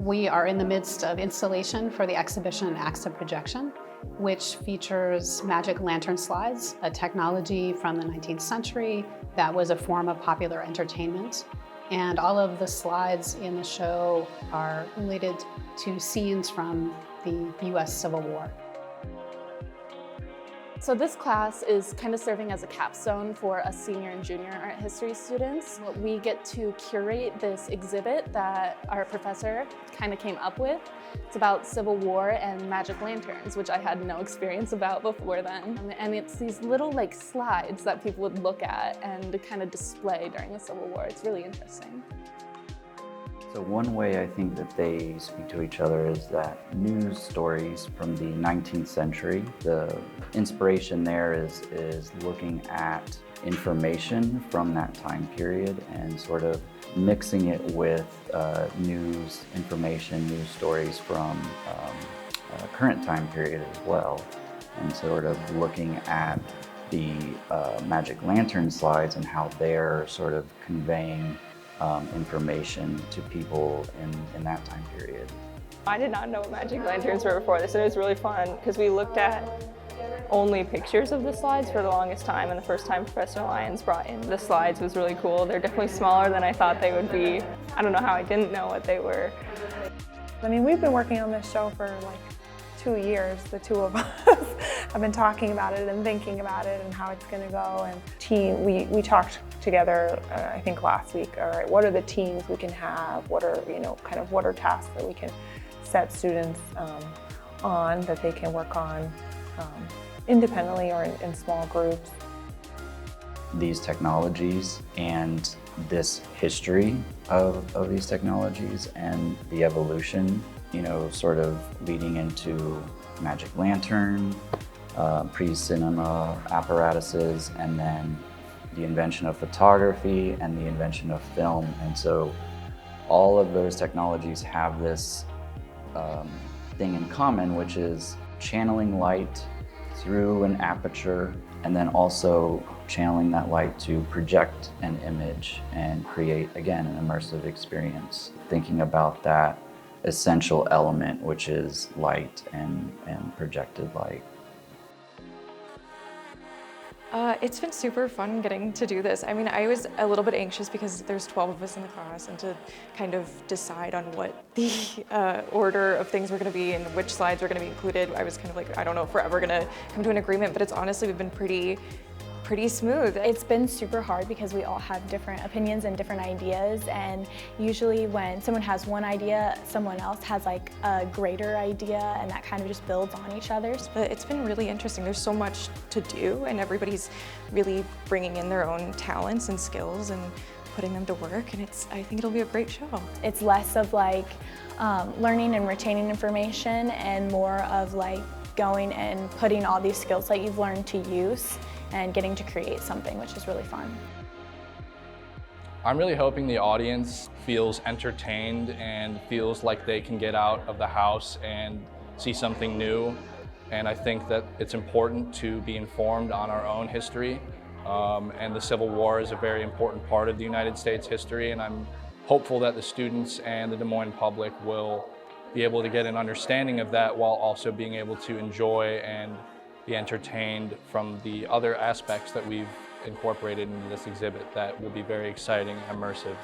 We are in the midst of installation for the exhibition Acts of Projection, which features magic lantern slides, a technology from the 19th century that was a form of popular entertainment. And all of the slides in the show are related to scenes from the US Civil War. So this class is kind of serving as a capstone for us senior and junior art history students. We get to curate this exhibit that our professor kind of came up with. It's about Civil War and magic lanterns, which I had no experience about before then. And it's these little slides that people would look at and kind of display during the Civil War. It's really interesting. So one way I think that they speak to each other is that news stories from the 19th century, the inspiration there is looking at information from that time period and sort of mixing it with news information, news stories from a current time period as well, and sort of looking at the magic lantern slides and how they're sort of conveying information to people in that time period. I did not know what magic lanterns were before this, and it was really fun because we looked at only pictures of the slides for the longest time, and the first time Professor Lyons brought in the slides was really cool. They're definitely smaller than I thought they would be. I don't know how I didn't know what they were. I mean, we've been working on this show for 2 years, the two of us. I've been talking about it and thinking about it and how it's going to go. And we talked together, I think last week. All right, what are the teams we can have? What are what are tasks that we can set students on that they can work on independently or in small groups? These technologies and this history of these technologies and the evolution, sort of leading into magic lantern, pre-cinema apparatuses, and then the invention of photography and the invention of film. And so all of those technologies have this thing in common, which is channeling light through an aperture and then also channeling that light to project an image and create, again, an immersive experience. Thinking about that essential element, which is light and projected light. It's been super fun getting to do this. I mean, I was a little bit anxious because there's 12 of us in the class, and to kind of decide on what the order of things were going to be and which slides were going to be included, I was kind of like, I don't know if we're ever going to come to an agreement, but it's honestly, we've been pretty smooth. It's been super hard because we all have different opinions and different ideas, and usually when someone has one idea, someone else has a greater idea, and that kind of just builds on each other's. But it's been really interesting. There's so much to do, and everybody's really bringing in their own talents and skills and putting them to work, and I think it'll be a great show. It's less of learning and retaining information and more of going and putting all these skills that you've learned to use and getting to create something, which is really fun. I'm really hoping the audience feels entertained and feels like they can get out of the house and see something new. And I think that it's important to be informed on our own history. And the Civil War is a very important part of the United States history, and I'm hopeful that the students and the Des Moines public will be able to get an understanding of that while also being able to enjoy and be entertained from the other aspects that we've incorporated into this exhibit that will be very exciting and immersive.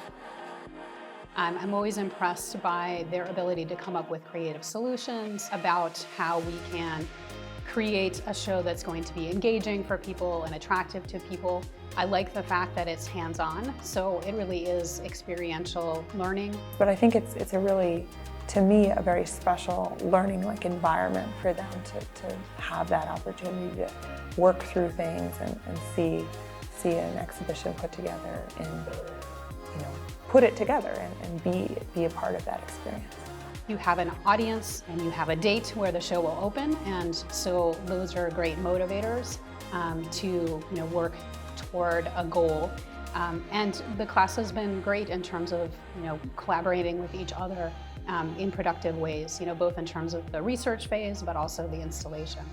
I'm always impressed by their ability to come up with creative solutions about how we can create a show that's going to be engaging for people and attractive to people. I like the fact that it's hands-on, so it really is experiential learning. But I think it's a really, to me, a very special learning environment for them to have that opportunity to work through things and see an exhibition put together and put it together and be a part of that experience. You have an audience and you have a date where the show will open, and so those are great motivators to work toward a goal. And the class has been great in terms of collaborating with each other in productive ways, both in terms of the research phase, but also the installation.